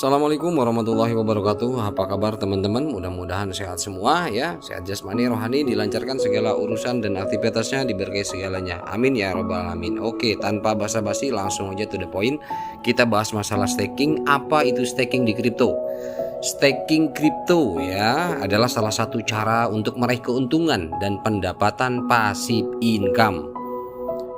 Assalamualaikum warahmatullahi wabarakatuh. Apa kabar teman-teman? Mudah-mudahan sehat semua ya. Sehat jasmani rohani, dilancarkan segala urusan dan aktivitasnya, diberkahi segalanya. Amin ya robbal alamin. Oke, tanpa basa-basi langsung aja to the point. Kita bahas masalah staking. Apa itu staking di kripto? Staking kripto ya adalah salah satu cara untuk meraih keuntungan dan pendapatan pasif income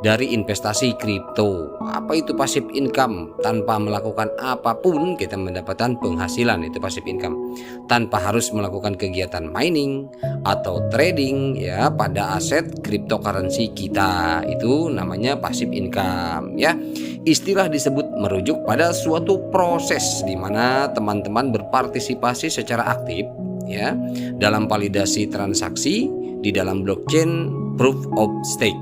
dari investasi kripto. Apa itu passive income? Tanpa melakukan apapun kita mendapatkan penghasilan, itu passive income. Tanpa harus melakukan kegiatan mining atau trading ya pada aset cryptocurrency kita. Itu namanya passive income ya. Istilah disebut merujuk pada suatu proses di mana teman-teman berpartisipasi secara aktif ya dalam validasi transaksi di dalam blockchain proof of stake.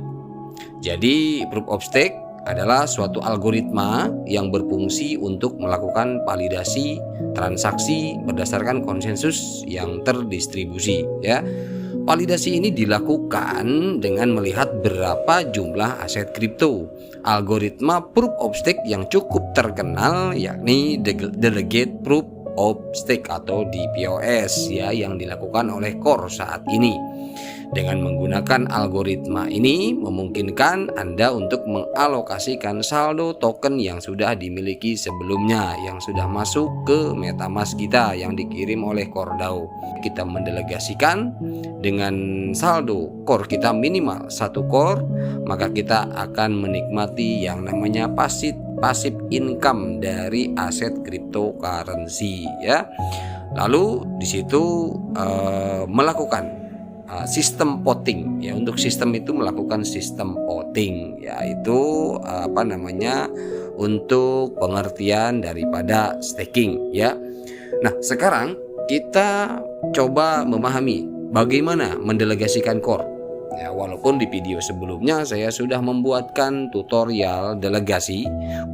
Jadi proof of stake adalah suatu algoritma yang berfungsi untuk melakukan validasi transaksi berdasarkan konsensus yang terdistribusi ya. Validasi ini dilakukan dengan melihat berapa jumlah aset kripto. Algoritma proof of stake yang cukup terkenal yakni delegate proof of stake atau DPoS ya yang dilakukan oleh Core saat ini. Dengan menggunakan algoritma ini memungkinkan Anda untuk mengalokasikan saldo token yang sudah dimiliki sebelumnya yang sudah masuk ke MetaMask kita yang dikirim oleh CoreDAO. Kita mendelegasikan dengan saldo core kita minimal 1 core, maka kita akan menikmati yang namanya passive income dari aset cryptocurrency ya. Lalu di situ melakukan sistem voting ya. Untuk sistem itu melakukan sistem voting yaitu untuk pengertian daripada staking ya. Nah, sekarang kita coba memahami bagaimana mendelegasikan core. Ya, walaupun di video sebelumnya saya sudah membuatkan tutorial delegasi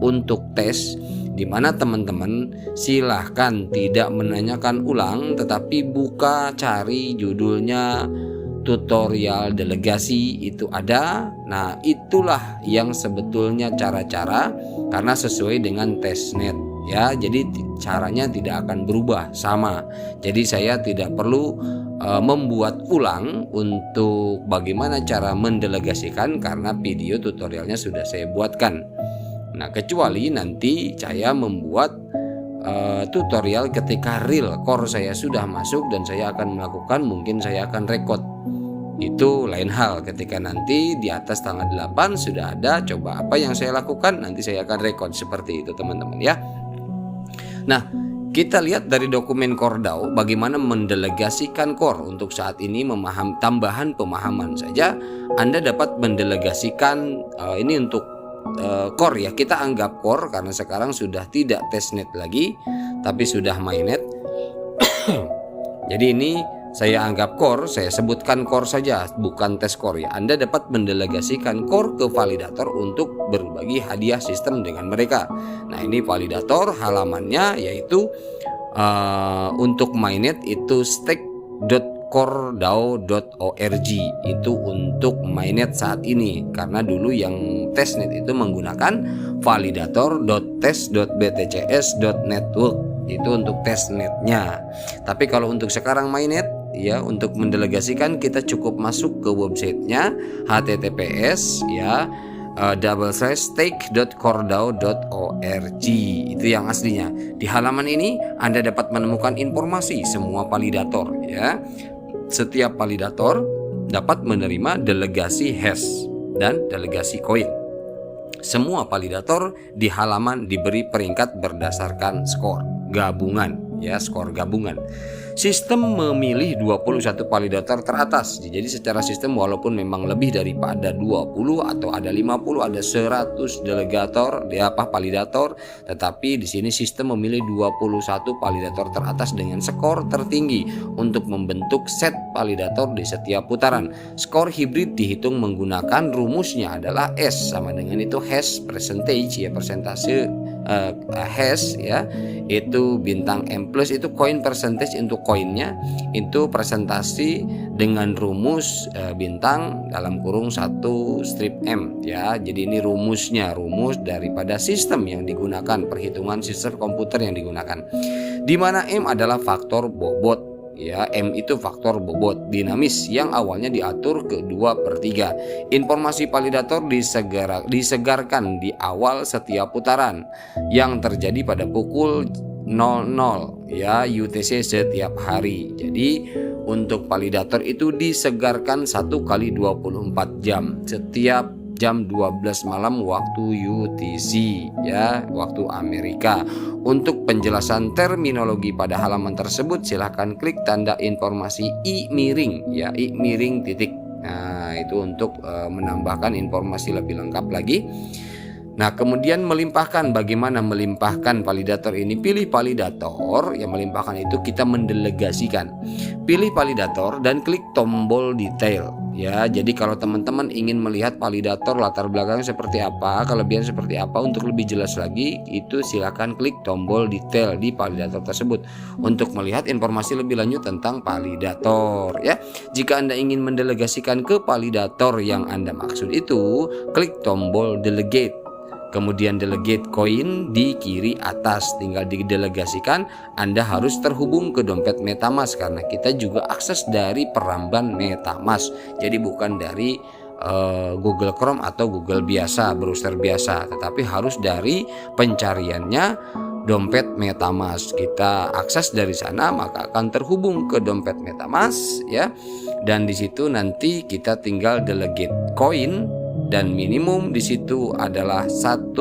untuk tes di mana teman-teman silahkan tidak menanyakan ulang tetapi buka cari judulnya tutorial delegasi itu ada. Nah, itulah yang sebetulnya cara-cara karena sesuai dengan testnet ya. Jadi caranya tidak akan berubah sama. Jadi saya tidak perlu membuat ulang untuk bagaimana cara mendelegasikan karena video tutorialnya sudah saya buatkan. Nah, kecuali nanti saya membuat tutorial ketika real core saya sudah masuk dan saya akan melakukan, mungkin saya akan record. Itu lain hal. Ketika nanti di atas tanggal 8 sudah ada coba apa yang saya lakukan, nanti saya akan record seperti itu teman-teman ya. Nah, kita lihat dari dokumen CoreDAO bagaimana mendelegasikan core. Untuk saat ini tambahan pemahaman saja Anda dapat mendelegasikan ini untuk core ya. Kita anggap core karena sekarang sudah tidak testnet lagi tapi sudah mainnet. Jadi ini saya anggap core, saya sebutkan core saja bukan test core ya. Anda dapat mendelegasikan core ke validator untuk berbagi hadiah sistem dengan mereka. Nah, ini validator halamannya yaitu untuk mainnet itu stake.coredao.org itu untuk mainnet saat ini, karena dulu yang testnet itu menggunakan validator.test.btcs.network itu untuk testnetnya. Tapi kalau untuk sekarang mainnet ya, untuk mendelegasikan kita cukup masuk ke websitenya https ya /stake.coredao.org itu yang aslinya. Di halaman ini Anda dapat menemukan informasi semua validator ya. Setiap validator dapat menerima delegasi hash dan delegasi koin. Semua validator di halaman diberi peringkat berdasarkan skor gabungan ya, skor gabungan. Sistem memilih 21 validator teratas. Jadi secara sistem walaupun memang lebih daripada 20 atau ada 50, ada 100 delegator validator, tetapi di sini sistem memilih 21 validator teratas dengan skor tertinggi untuk membentuk set validator di setiap putaran. Skor hibrid dihitung menggunakan rumusnya adalah S sama dengan itu hash percentage ya, persentase hash ya, itu bintang M plus itu koin percentage untuk koinnya, itu presentasi dengan rumus bintang dalam kurung 1 strip M ya. Jadi ini rumus daripada sistem yang digunakan, perhitungan sistem komputer yang digunakan, di mana M adalah faktor bobot ya. M itu faktor bobot dinamis yang awalnya diatur ke 2/3. Informasi validator disegarkan di awal setiap putaran yang terjadi pada pukul 00 ya UTC setiap hari. Jadi untuk validator itu disegarkan 1 kali 24 jam setiap jam 12 malam waktu UTC ya, waktu Amerika. Untuk penjelasan terminologi pada halaman tersebut silahkan klik tanda informasi I miring ya, I miring titik. Nah itu untuk menambahkan informasi lebih lengkap lagi. Nah kemudian melimpahkan, bagaimana melimpahkan validator ini? Pilih validator, yang melimpahkan itu kita mendelegasikan. Pilih validator dan klik tombol detail ya. Jadi kalau teman-teman ingin melihat validator latar belakang seperti apa, kelebihan seperti apa, untuk lebih jelas lagi itu silakan klik tombol detail di validator tersebut untuk melihat informasi lebih lanjut tentang validator ya. Jika Anda ingin mendelegasikan ke validator yang Anda maksud itu, klik tombol delegate. Kemudian delegate coin di kiri atas, tinggal didelegasikan. Anda harus terhubung ke dompet MetaMask karena kita juga akses dari peramban MetaMask. Jadi bukan dari Google Chrome atau Google biasa, browser biasa, tetapi harus dari pencariannya dompet MetaMask. Kita akses dari sana maka akan terhubung ke dompet MetaMask ya. Dan di situ nanti kita tinggal delegate coin, dan minimum di situ adalah 1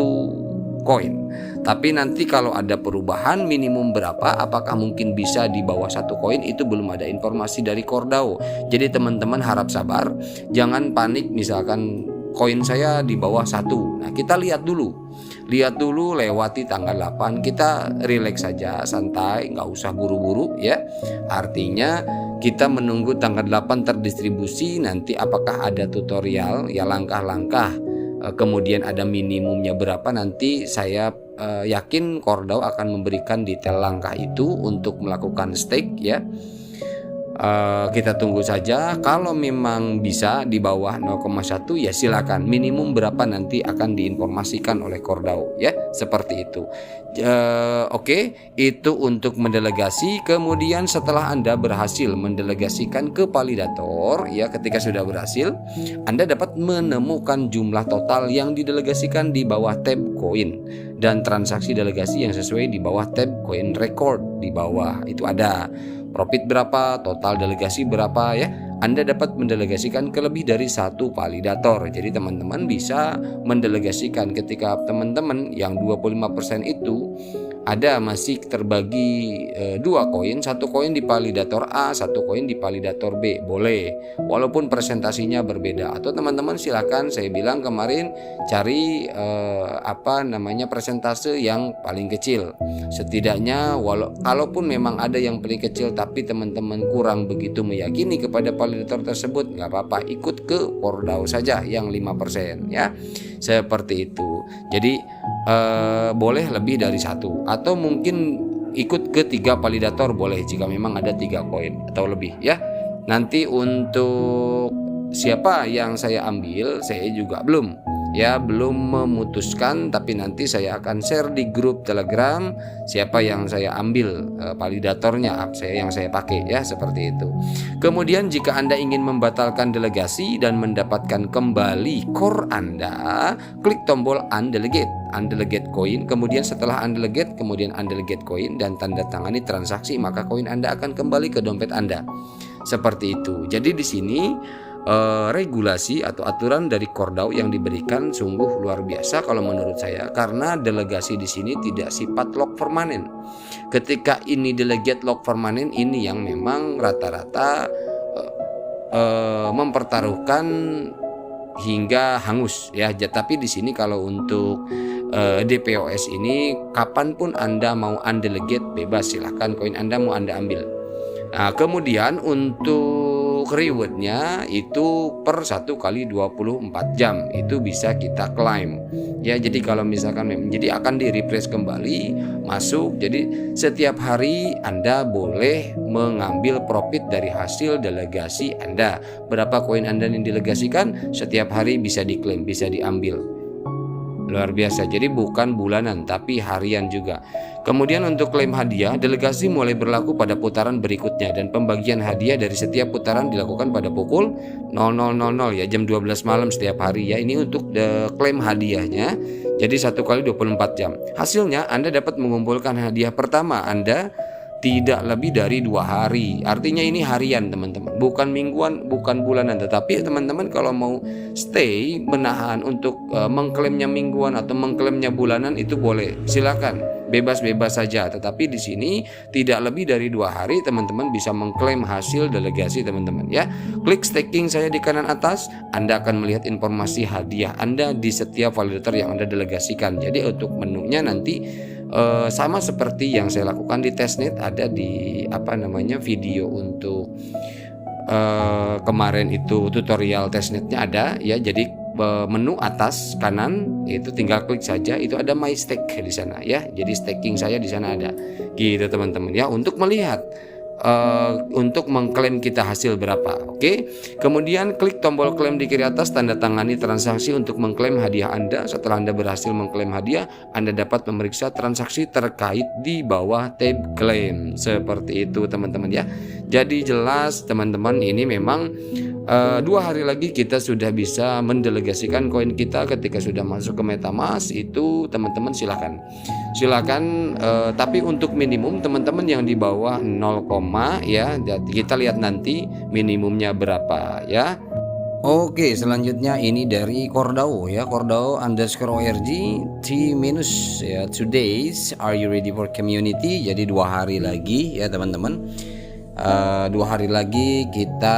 koin. Tapi nanti kalau ada perubahan minimum berapa, apakah mungkin bisa di bawah 1 koin, itu belum ada informasi dari Cordao. Jadi teman-teman harap sabar, jangan panik misalkan koin saya di bawah 1. Nah kita lihat dulu lewati tanggal 8, kita relax saja, santai, nggak usah buru-buru ya. Artinya kita menunggu tanggal 8 terdistribusi, nanti apakah ada tutorial ya, langkah-langkah, kemudian ada minimumnya berapa, nanti saya yakin Cordao akan memberikan detail langkah itu untuk melakukan stake ya. Kita tunggu saja. Kalau memang bisa di bawah 0,1 ya silakan. Minimum berapa nanti akan diinformasikan oleh Cordao ya, seperti itu. Oke, itu untuk mendelegasi. Kemudian setelah Anda berhasil mendelegasikan ke validator ya, ketika sudah berhasil, Anda dapat menemukan jumlah total yang didelegasikan di bawah tab koin dan transaksi delegasi yang sesuai di bawah tab koin record. Di bawah itu ada profit berapa, total delegasi berapa ya. Anda dapat mendelegasikan ke lebih dari 1 validator. Jadi teman-teman bisa mendelegasikan ketika teman-teman yang 25% itu ada masih terbagi 2 koin, 1 koin di validator A, 1 koin di validator B, boleh walaupun presentasinya berbeda. Atau teman-teman silakan, saya bilang kemarin, cari presentase yang paling kecil. Setidaknya kalaupun memang ada yang paling kecil tapi teman-teman kurang begitu meyakini kepada validator tersebut, nggak apa-apa, ikut ke Cordao saja yang 5% ya, seperti itu. Jadi boleh lebih dari 1, atau mungkin ikut ke 3 validator boleh jika memang ada 3 koin atau lebih ya. Nanti untuk siapa yang saya ambil, saya juga belum memutuskan, tapi nanti saya akan share di grup Telegram siapa yang saya ambil validatornya, yang saya pakai ya, seperti itu. Kemudian jika Anda ingin membatalkan delegasi dan mendapatkan kembali core Anda, klik tombol undelegate coin, kemudian setelah undelegate, kemudian undelegate coin dan tanda tangani transaksi, maka koin Anda akan kembali ke dompet Anda. Seperti itu. Jadi di sini regulasi atau aturan dari Cordao yang diberikan sungguh luar biasa kalau menurut saya, karena delegasi di sini tidak sifat lock permanen. Ketika ini delegate lock permanen, ini yang memang rata-rata mempertaruhkan hingga hangus ya. Tapi di sini kalau untuk DPoS ini, kapanpun Anda mau undelegate bebas, silahkan koin Anda mau Anda ambil. Nah, kemudian untuk rewardnya itu per 1 kali 24 jam itu bisa kita claim. ya. Jadi kalau misalkan jadi akan di refresh kembali, masuk. Jadi setiap hari Anda boleh mengambil profit dari hasil delegasi Anda. Berapa koin Anda yang delegasikan setiap hari bisa diklaim, bisa diambil. Luar biasa. Jadi bukan bulanan tapi harian juga. Kemudian untuk klaim hadiah, delegasi mulai berlaku pada putaran berikutnya dan pembagian hadiah dari setiap putaran dilakukan pada pukul 00.00 ya, jam 12 malam setiap hari ya. Ini untuk klaim hadiahnya. Jadi 1 kali 24 jam. Hasilnya Anda dapat mengumpulkan hadiah pertama Anda tidak lebih dari 2 hari. Artinya ini harian teman-teman, bukan mingguan, bukan bulanan. Tetapi teman-teman kalau mau stay menahan untuk mengklaimnya mingguan atau mengklaimnya bulanan itu boleh, silakan, bebas-bebas saja. Tetapi di sini tidak lebih dari 2 hari teman-teman bisa mengklaim hasil delegasi teman-teman ya. Klik staking saya di kanan atas, Anda akan melihat informasi hadiah Anda di setiap validator yang Anda delegasikan. Jadi untuk menunya nanti sama seperti yang saya lakukan di testnet, ada di video untuk kemarin itu tutorial testnetnya ada ya. Jadi menu atas kanan itu tinggal klik saja, itu ada my stake di sana ya. Jadi staking saya di sana ada gitu teman-teman ya, untuk melihat untuk mengklaim kita hasil berapa. Oke. Kemudian klik tombol klaim di kiri atas, tanda tangani transaksi untuk mengklaim hadiah Anda. Setelah Anda berhasil mengklaim hadiah, Anda dapat memeriksa transaksi terkait di bawah tab klaim. Seperti itu teman-teman ya. Jadi jelas teman-teman, ini memang 2 hari lagi kita sudah bisa mendelegasikan koin kita. Ketika sudah masuk ke MetaMask itu teman-teman silakan tapi untuk minimum teman-teman yang di bawah 0, ya, kita lihat nanti minimumnya berapa ya. Oke, selanjutnya ini dari Cordao ya, Cordao_org T- ya, 2 days are you ready for community. Jadi 2 hari lagi ya teman-teman. 2 hari lagi kita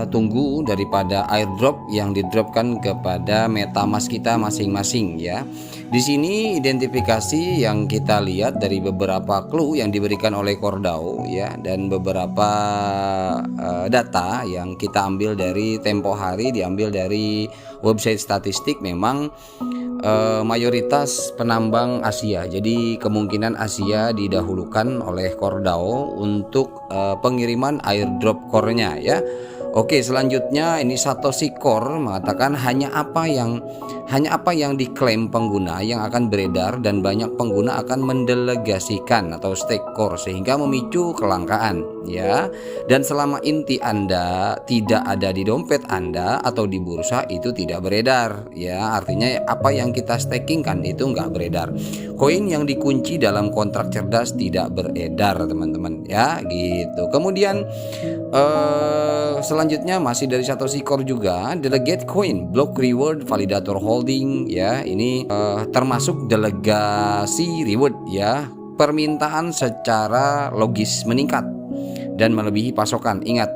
tunggu daripada airdrop yang didropkan kepada MetaMask kita masing-masing ya. Di sini identifikasi yang kita lihat dari beberapa clue yang diberikan oleh Cordao ya, dan beberapa data yang kita ambil dari tempo hari, diambil dari website statistik. Memang mayoritas penambang Asia. Jadi kemungkinan Asia didahulukan oleh Cordao untuk pengiriman airdrop core-nya ya. Oke, selanjutnya ini Satoshi Core mengatakan hanya apa yang diklaim pengguna yang akan beredar, dan banyak pengguna akan mendelegasikan atau stake core sehingga memicu kelangkaan ya. Dan selama inti Anda tidak ada di dompet Anda atau di bursa, itu tidak beredar ya. Artinya apa yang kita stakingkan itu nggak beredar. Koin yang dikunci dalam kontrak cerdas tidak beredar teman-teman ya gitu. Kemudian selanjutnya masih dari Satoshi Core juga, delegate coin block reward validator holding ya. Ini termasuk delegasi reward ya. Permintaan secara logis meningkat dan melebihi pasokan. Ingat,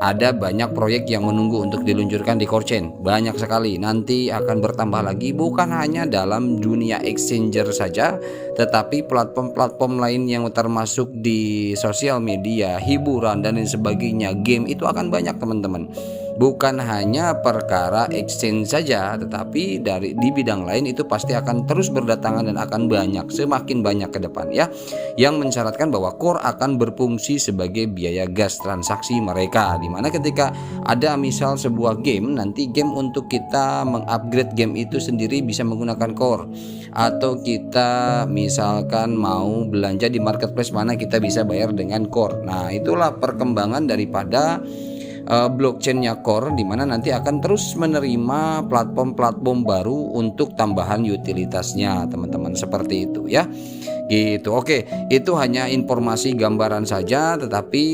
ada banyak proyek yang menunggu untuk diluncurkan di Core Chain, banyak sekali, nanti akan bertambah lagi. Bukan hanya dalam dunia exchanger saja, tetapi platform-platform lain yang termasuk di sosial media, hiburan dan lain sebagainya, game, itu akan banyak teman-teman. Bukan hanya perkara exchange saja, tetapi di bidang lain itu pasti akan terus berdatangan dan akan banyak, semakin banyak ke depan ya. Yang mensyaratkan bahwa Core akan berfungsi sebagai biaya gas transaksi mereka, dimana ketika ada misal sebuah game, nanti game untuk kita mengupgrade game itu sendiri bisa menggunakan Core. Atau kita misalkan mau belanja di marketplace mana, kita bisa bayar dengan Core. Nah, itulah perkembangan daripada blockchainnya Core, dimana nanti akan terus menerima platform-platform baru untuk tambahan utilitasnya teman-teman, seperti itu ya gitu. Oke, itu hanya informasi gambaran saja, tetapi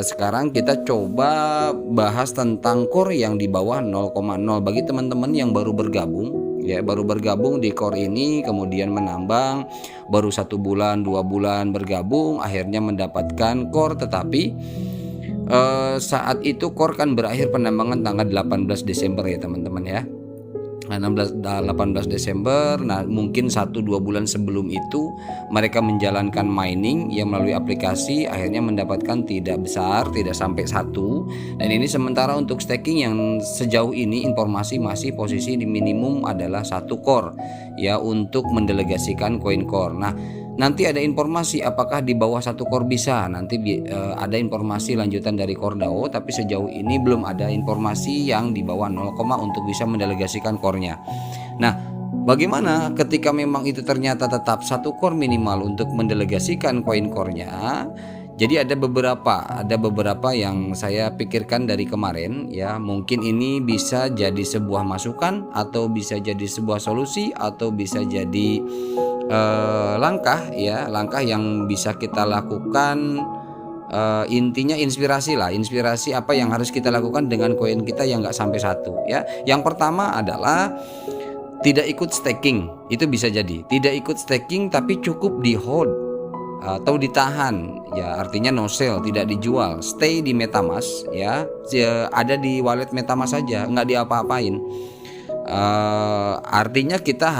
sekarang kita coba bahas tentang Core yang di bawah 0,0 bagi teman-teman yang baru bergabung ya, baru bergabung di Core ini, kemudian menambang baru 1 bulan 2 bulan bergabung, akhirnya mendapatkan Core. Tetapi saat itu Core kan berakhir penambangan tanggal 18 Desember ya teman-teman ya. 18 Desember. Nah, mungkin 1-2 bulan sebelum itu mereka menjalankan mining yang melalui aplikasi, akhirnya mendapatkan tidak besar, tidak sampai 1. Dan ini sementara untuk staking yang sejauh ini informasi masih posisi di minimum adalah 1 core ya, untuk mendelegasikan koin core. Nah, nanti ada informasi apakah di bawah 1 core bisa. Nanti ada informasi lanjutan dari Cordao, tapi sejauh ini belum ada informasi yang di bawah 0, untuk bisa mendelegasikan core-nya. Nah, bagaimana ketika memang itu ternyata tetap 1 core minimal untuk mendelegasikan koin core-nya? Jadi ada beberapa yang saya pikirkan dari kemarin ya. Mungkin ini bisa jadi sebuah masukan, atau bisa jadi sebuah solusi, atau bisa jadi langkah yang bisa kita lakukan. Intinya inspirasi apa yang harus kita lakukan dengan koin kita yang nggak sampai 1 ya. Yang pertama adalah tidak ikut staking. Itu bisa jadi tidak ikut staking tapi cukup di hold atau ditahan ya, artinya no sell, tidak dijual, stay di MetaMask ya, ada di wallet MetaMask saja, nggak diapa-apain. Artinya kita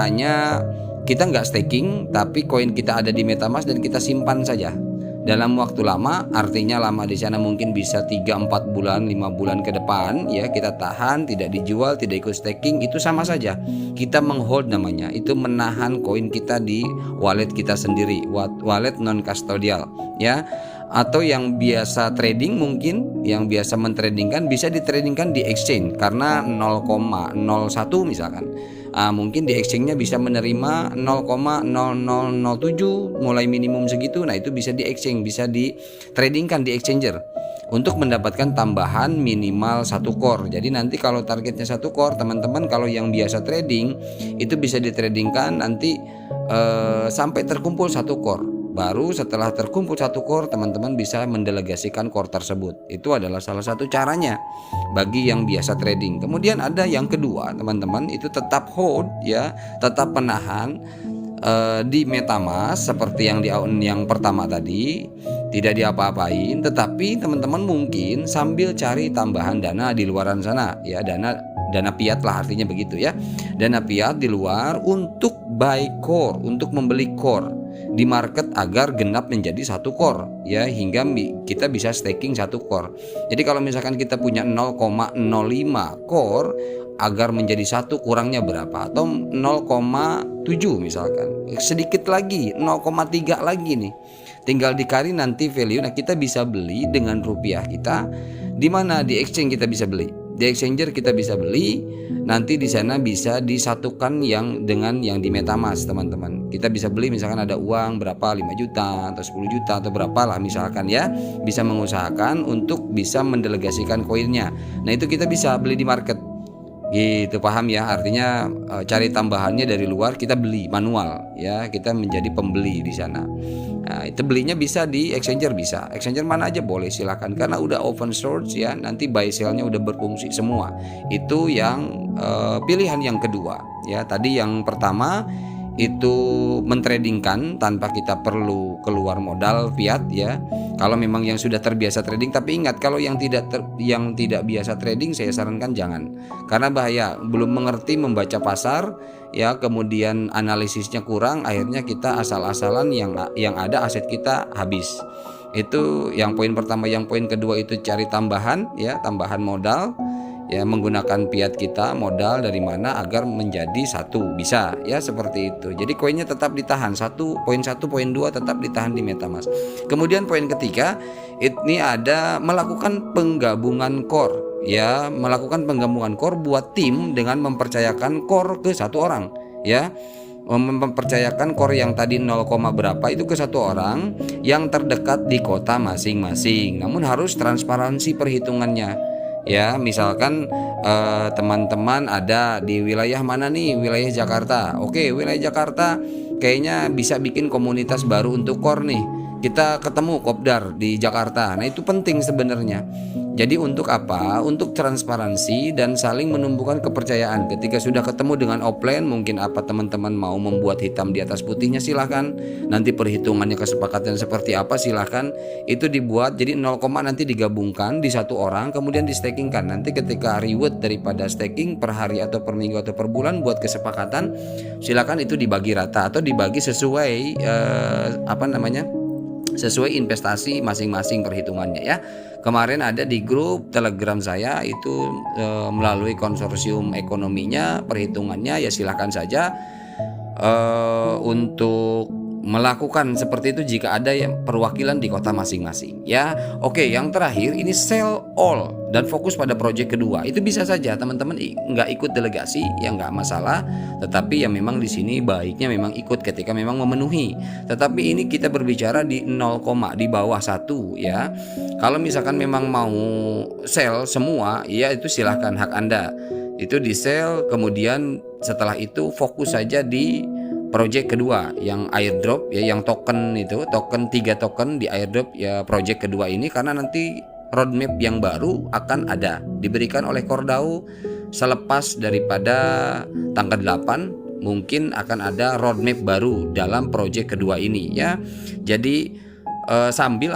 nggak staking, tapi koin kita ada di MetaMask dan kita simpan saja dalam waktu lama. Artinya lama di sana mungkin bisa 3-4 bulan, 5 bulan ke depan ya, kita tahan, tidak dijual, tidak ikut staking. Itu sama saja kita menghold, namanya itu menahan koin kita di wallet kita sendiri, wallet non custodial ya. Atau yang biasa trading, mungkin yang biasa mentradingkan, bisa ditradingkan di exchange karena 0,01 misalkan. Mungkin di exchange-nya bisa menerima 0,0007 mulai minimum segitu. Nah, itu bisa di exchange, bisa ditradingkan di exchanger untuk mendapatkan tambahan minimal 1 core. Jadi nanti kalau targetnya 1 core, teman-teman kalau yang biasa trading itu bisa ditradingkan nanti sampai terkumpul 1 core. Baru setelah terkumpul 1 core, teman-teman bisa mendelegasikan core tersebut. Itu adalah salah satu caranya bagi yang biasa trading. Kemudian ada yang kedua, teman-teman, itu tetap hold ya, tetap menahan di MetaMask seperti yang pertama tadi, tidak diapa-apain, tetapi teman-teman mungkin sambil cari tambahan dana di luaran sana ya, dana fiat lah, artinya begitu ya, dana fiat di luar untuk buy core, untuk membeli core di market agar genap menjadi 1 core ya, hingga kita bisa staking 1 core. Jadi kalau misalkan kita punya 0,05 core, agar menjadi 1 kurangnya berapa, atau 0,7 misalkan, sedikit lagi 0,3 lagi nih, tinggal dikali nanti value. Nah, kita bisa beli dengan rupiah kita. Di mana? Di exchange kita bisa beli, di exchanger kita bisa beli. Nanti di sana bisa disatukan dengan yang di MetaMask, teman-teman. Kita bisa beli misalkan ada uang berapa, 5 juta atau 10 juta atau berapa lah misalkan ya, bisa mengusahakan untuk bisa mendelegasikan koinnya. Nah, itu kita bisa beli di market gitu, paham ya? Artinya cari tambahannya dari luar, kita beli manual ya, kita menjadi pembeli di sana. Nah, itu belinya bisa di exchanger, bisa exchanger mana aja boleh, silakan, karena udah open source ya, nanti buy sell-nya udah berfungsi semua. Itu yang pilihan yang kedua ya. Tadi yang pertama itu mentradingkan tanpa kita perlu keluar modal fiat ya, kalau memang yang sudah terbiasa trading. Tapi ingat, kalau yang tidak biasa trading, saya sarankan jangan, karena bahaya, belum mengerti membaca pasar ya, kemudian analisisnya kurang, akhirnya kita asal-asalan, yang ada aset kita habis. Itu yang poin pertama. Yang poin kedua itu cari tambahan ya, tambahan modal ya, menggunakan fiat kita, modal dari mana agar menjadi 1, bisa ya, seperti itu. Jadi koinnya tetap ditahan, poin 2 tetap ditahan di MetaMask. Kemudian poin ketiga, ini ada melakukan penggabungan core ya, melakukan penggabungan core buat tim dengan mempercayakan core ke 1 orang ya, mempercayakan core yang tadi 0, berapa itu ke 1 orang yang terdekat di kota masing-masing. Namun harus transparansi perhitungannya ya. Misalkan teman-teman ada di wilayah mana nih, wilayah Jakarta. Oke, wilayah Jakarta kayaknya bisa bikin komunitas baru untuk core nih. kita ketemu kopdar di Jakarta. Nah, itu penting sebenarnya. Jadi untuk apa? Untuk transparansi dan saling menumbuhkan kepercayaan. Ketika sudah ketemu dengan offline, mungkin apa teman-teman mau membuat hitam di atas putihnya silahkan. Nanti perhitungannya kesepakatan seperti apa silahkan. Itu dibuat jadi 0, nanti digabungkan di satu orang, kemudian di stakingkan. Nanti ketika reward daripada staking per hari atau per minggu atau per bulan buat kesepakatan, silakan itu dibagi rata atau dibagi sesuai sesuai investasi masing-masing perhitungannya ya. Kemarin ada di grup Telegram saya itu melalui konsorsium ekonominya perhitungannya, ya silakan saja untuk melakukan seperti itu jika ada yang perwakilan di kota masing-masing ya. Oke, yang terakhir ini sell all dan fokus pada proyek kedua. Itu bisa saja teman-teman nggak ikut delegasi ya, nggak masalah, tetapi ya memang di sini baiknya memang ikut ketika memang memenuhi. Tetapi ini kita berbicara di 0, di bawah 1 ya. Kalau misalkan memang mau sell semua ya itu silahkan, hak Anda. Itu di sell, kemudian setelah itu fokus saja di project kedua yang airdrop ya, yang token 3 token di airdrop ya project kedua ini, karena nanti roadmap yang baru akan ada diberikan oleh Cordao selepas daripada tanggal 8, mungkin akan ada roadmap baru dalam project kedua ini ya. Jadi sambil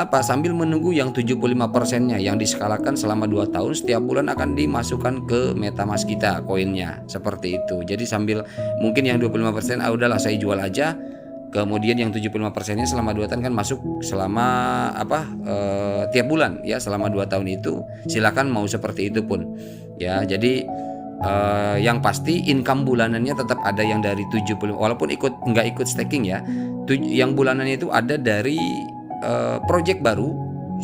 menunggu yang 75%-nya yang diskalakan selama 2 tahun, setiap bulan akan dimasukkan ke MetaMask kita koinnya seperti itu. Jadi sambil mungkin yang 25% udahlah saya jual aja, kemudian yang 75%-nya selama 2 tahun kan masuk selama tiap bulan ya selama 2 tahun itu, silakan mau seperti itu pun ya. Jadi yang pasti income bulanannya tetap ada yang dari 70, walaupun nggak ikut staking ya. Yang bulanannya itu ada dari project baru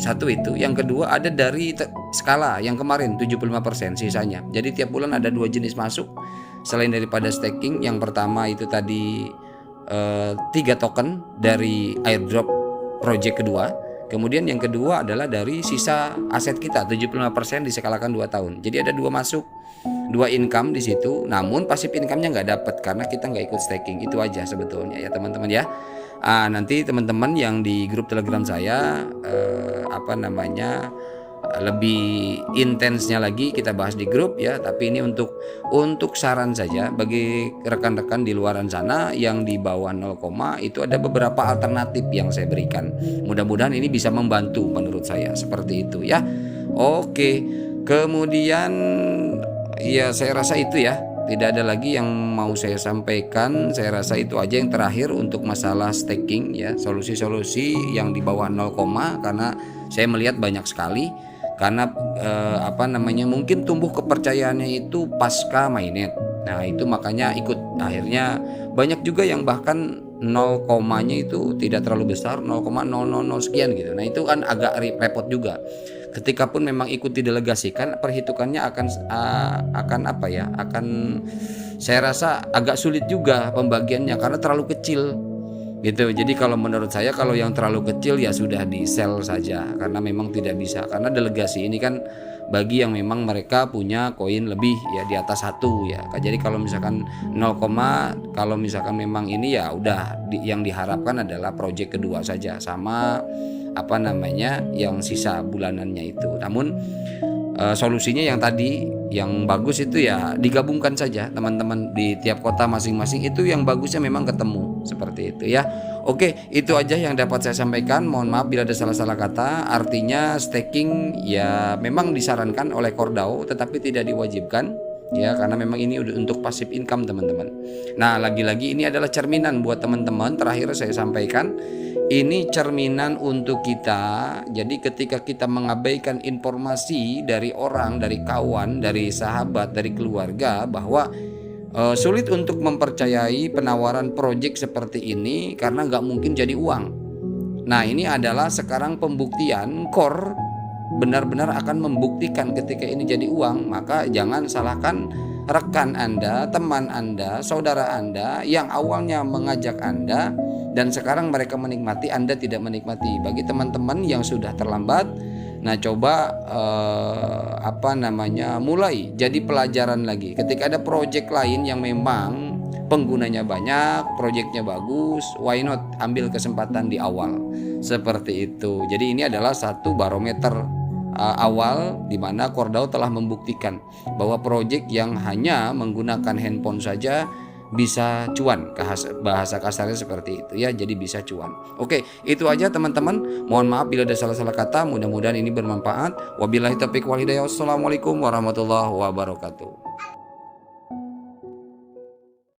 satu itu, yang kedua ada dari skala yang kemarin 75% sisanya. Jadi tiap bulan ada 2 jenis masuk selain daripada staking. Yang pertama itu tadi 3 token dari airdrop project kedua. Kemudian yang kedua adalah dari sisa aset kita 75% diskalakan 2 tahun. Jadi ada 2 masuk, 2 income di situ. Namun pasif income-nya nggak dapat karena kita nggak ikut staking. Itu aja sebetulnya ya teman-teman ya. Nanti teman-teman yang di grup Telegram saya lebih intensnya lagi kita bahas di grup ya. Tapi ini untuk saran saja bagi rekan-rekan di luaran sana yang di bawah 0, itu ada beberapa alternatif yang saya berikan. Mudah-mudahan ini bisa membantu menurut saya seperti itu ya. Oke, kemudian ya saya rasa itu ya. Tidak ada lagi yang mau saya sampaikan. Saya rasa itu aja yang terakhir untuk masalah staking ya, solusi-solusi yang di bawah 0, karena saya melihat banyak sekali. Karena mungkin tumbuh kepercayaannya itu pasca mainnet. Nah itu makanya ikut, akhirnya banyak juga yang bahkan 0, itu tidak terlalu besar, 0,000 sekian gitu. Nah itu kan agak repot juga. Ketika pun memang ikut didelegasikan, perhitungannya akan saya rasa agak sulit juga pembagiannya karena terlalu kecil gitu. Jadi kalau menurut saya kalau yang terlalu kecil ya sudah di sell saja, karena memang tidak bisa, karena delegasi ini kan bagi yang memang mereka punya koin lebih ya di atas 1 ya. Jadi kalau misalkan 0, kalau misalkan memang ini ya udah yang diharapkan adalah project kedua saja sama yang sisa bulanannya itu. Namun solusinya yang tadi yang bagus itu ya digabungkan saja teman-teman di tiap kota masing-masing, itu yang bagusnya memang ketemu seperti itu ya. Oke, itu aja yang dapat saya sampaikan. Mohon maaf bila ada salah-salah kata. Artinya staking ya memang disarankan oleh Cordao tetapi tidak diwajibkan ya, karena memang ini udah untuk passive income teman-teman. Nah lagi-lagi ini adalah cerminan buat teman-teman. Terakhir saya sampaikan, ini cerminan untuk kita. Jadi ketika kita mengabaikan informasi dari orang, dari kawan, dari sahabat, dari keluarga bahwa sulit untuk mempercayai penawaran proyek seperti ini karena nggak mungkin jadi uang. Nah ini adalah sekarang pembuktian. Core benar-benar akan membuktikan ketika ini jadi uang. Maka jangan salahkan rekan Anda, teman Anda, saudara Anda yang awalnya mengajak Anda dan sekarang mereka menikmati, Anda tidak menikmati. Bagi teman-teman yang sudah terlambat, nah coba mulai jadi pelajaran lagi. Ketika ada proyek lain yang memang penggunanya banyak, proyeknya bagus, why not ambil kesempatan di awal. Seperti itu. Jadi ini adalah satu barometer awal di mana Kordao telah membuktikan bahwa proyek yang hanya menggunakan handphone saja bisa cuan, bahasa kasarnya seperti itu ya, jadi bisa cuan. Oke, itu aja teman-teman. Mohon maaf bila ada salah-salah kata, mudah-mudahan ini bermanfaat. Wabillahi taufiq wal hidayah. Wassalamualaikum warahmatullahi wabarakatuh.